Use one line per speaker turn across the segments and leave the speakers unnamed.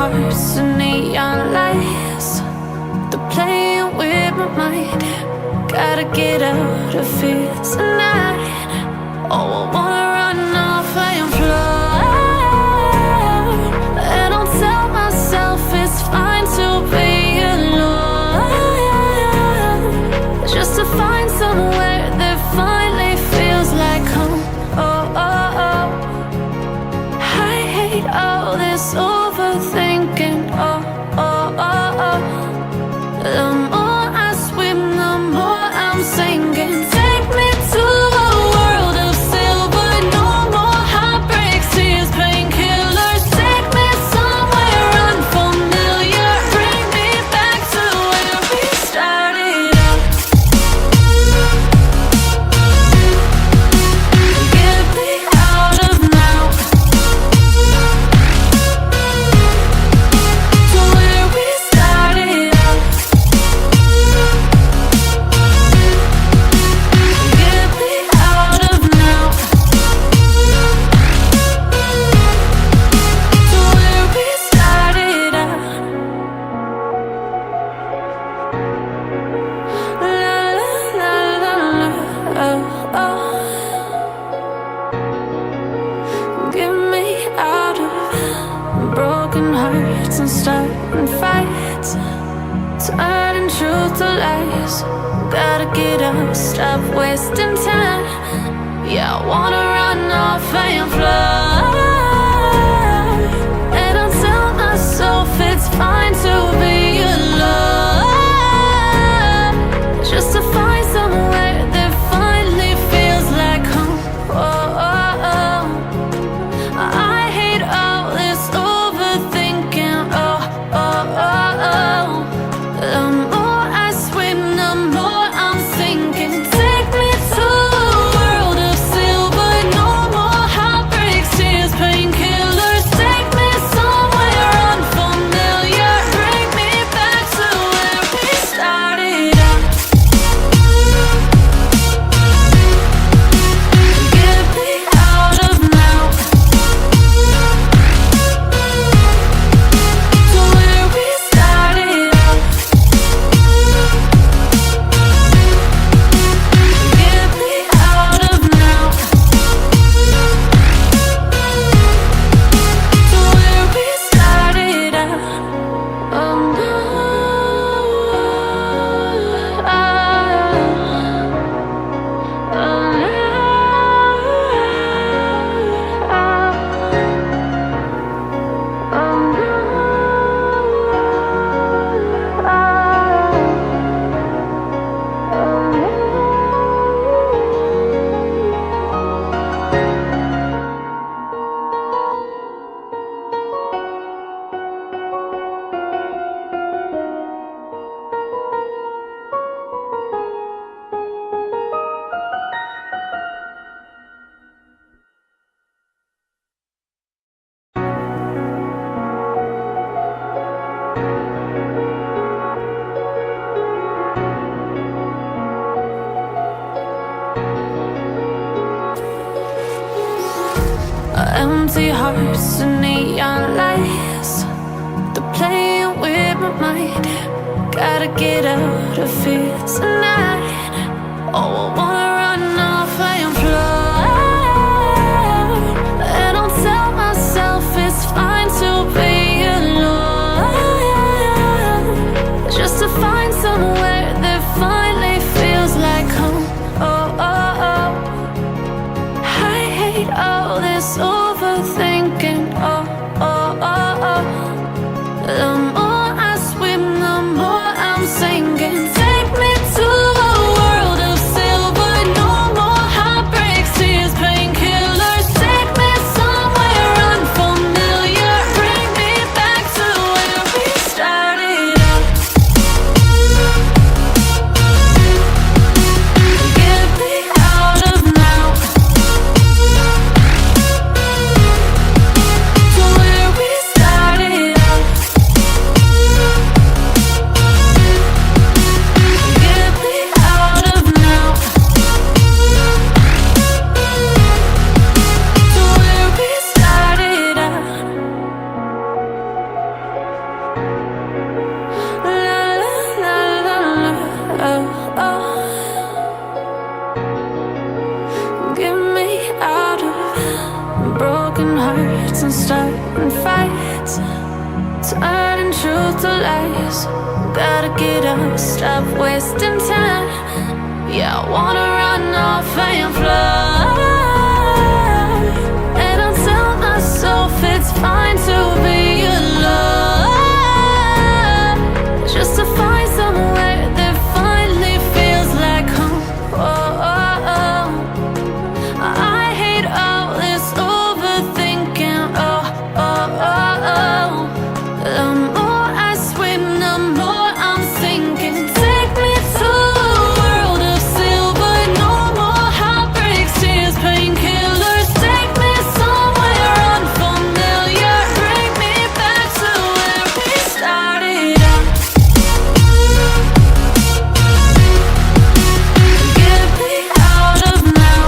hearts and neon lights. They're playing with my mind. Gotta get out of here tonight. Oh, I wanna run off and fly. And I'll tell myself it's fine to be alone, just to find somewhere that finally feels like home. Oh, oh, oh. I hate all this overthinking. Oh, oh, oh, oh. The more I swim, the more I'm sinking. Take me to a world of silver. No more heartbreaks, tears, painkillers. Take me somewhere unfamiliar. Bring me back to where we started out. Get me out of now, to where we started out. Get me out of now, to where we started out. La la la la la, oh, oh. Get me out of broken hearts and starting fights, turning truth to lies. Gotta get up, stop wasting time. Yeah, I wanna run off and fly. And I'll tell myself it's fine to be alone, just to find somewhere that finally feels like home. Oh, oh, oh. I hate all this overthinking. Oh, oh, oh, oh. The more I swim, the more I'm sinking. Take me to a world of silver. No more heartbreaks, tears, painkillers. Take me somewhere unfamiliar. Bring me back to where we started out. Get me out of now, to where we started out. Get me out of now, to where we started out. Oh no, empty hearts and neon lights. They're playing with my mind. Gotta get out of here tonight. Oh, I wanna run off and fly. And I'll tell myself it's fine to be alone, just to find somewhere that finally feels like home. Oh, oh, oh. I hate all this overthinking. Oh, oh, oh, oh. The more I swim, the more I'm sinking. Take me to a world of silver. truth to lies. Gotta get up, stop wasting time. Yeah, I wanna run off and fly. And I'll tell myself it's fine to be alone, just to find somewhere that finally feels like home. Oh, oh, oh. I hate all this overthinking. Oh, oh, oh, oh. The more I swim, the more I'm sinking. Take me to a world of silver. No more heartbreaks, tears, painkillers. Take me somewhere unfamiliar. Bring me back to where we started out. Get me out of now,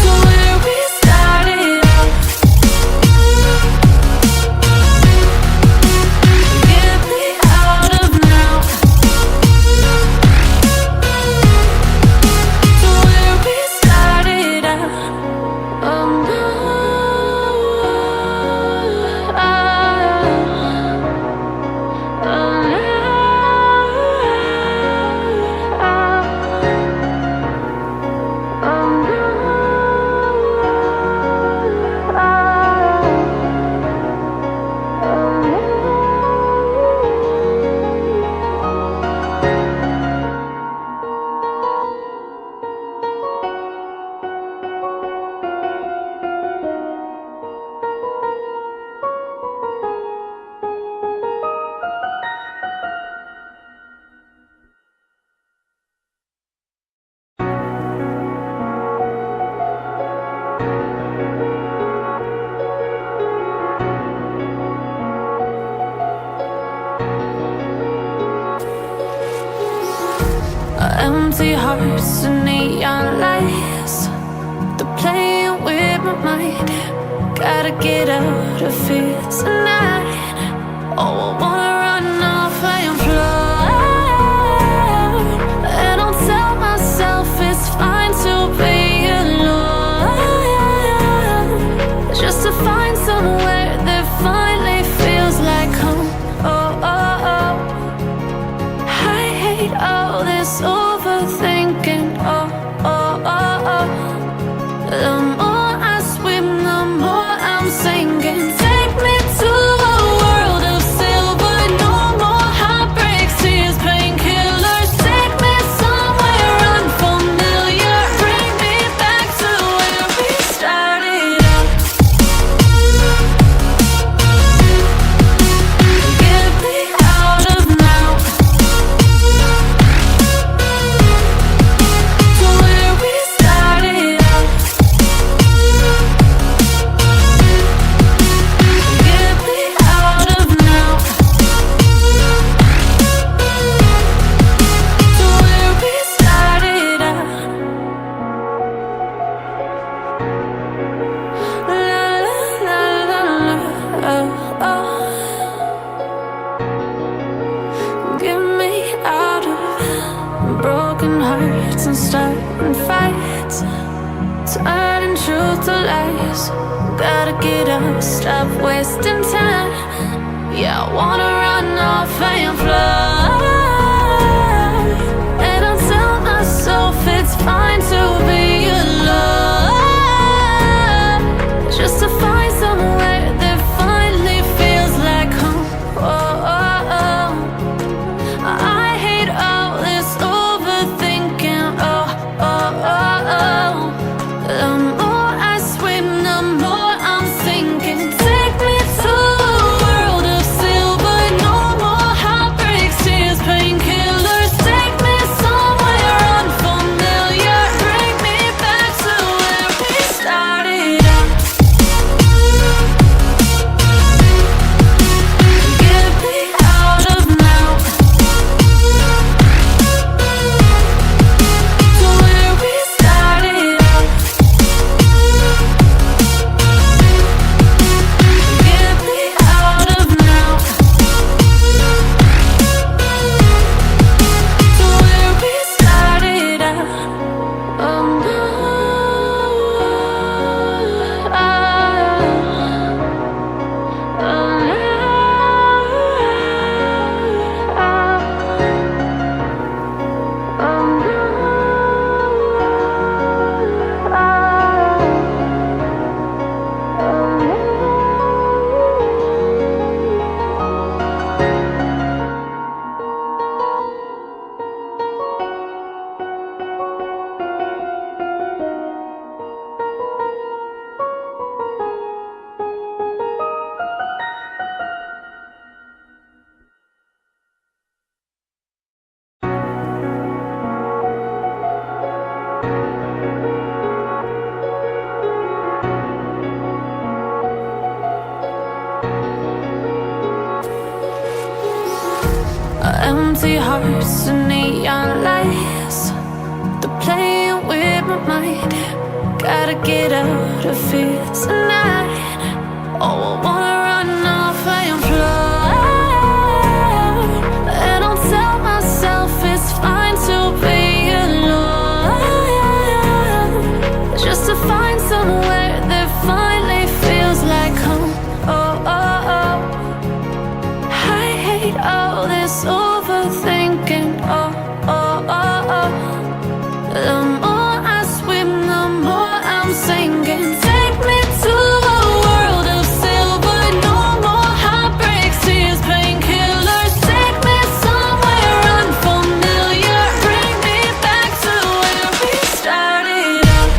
to where we started out. Get me out of now, to where we started out. Oh no, empty hearts and neon lights, they're playing with my mind. Gotta get out of here tonight. Oh, I wanna run off and fly. And I'll tell myself it's fine to be alone, just to find somewhere that finally feels like home. Oh, oh, oh. I hate all this overthinking. Oh, oh, oh, oh. The more I swim, the more I'm sinking. Take me to a world of silver. No more heartbreaks, tears, painkillers. Take me somewhere unfamiliar. Bring me back to where we started out. Get me out of now, to where we started out. Get me out of now, to where we started out. La la la la la, oh, oh. Get me out of broken hearts and starting fights, turning truth to lies. Gotta get up, stop wasting time. Yeah, I wanna run off and fly. And I'll tell myself it's fine to be alone, just to find somewhere that finally feels like home. Oh, oh, oh. I hate all this overthinking. Oh, oh, oh, oh. The more I swim, the more I'm sinking. Take me to a world of silver. No more heartbreaks, tears, pain. Empty hearts and neon lights, they're playing with my mind. Gotta get out of here tonight. Oh, I wanna run off and fly. And I'll tell myself it's fine to be alone, just to find somewhere that finally feels like home. Oh, oh, oh. I hate all this overthinking. Oh, oh, oh, oh. The more I swim, the more I'm sinking. Take me to a world of silver. No more heartbreaks, tears, painkillers. Take me somewhere unfamiliar. Bring me back to where we started out.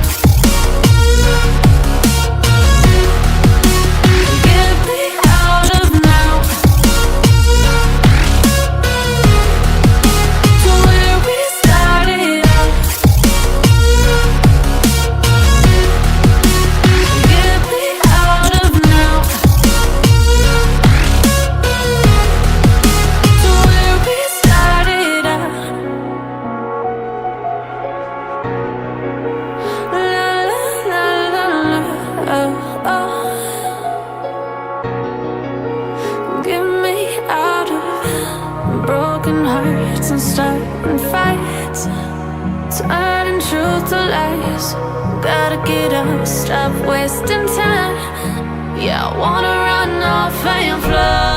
Get me out of now, to where we started out. Get me out of now, to where we started out. La la la la la, oh, oh. Get me out of broken hearts and starting fights, turning truth to lies. Gotta get up, stop wasting time. Yeah, I wanna run off and fly.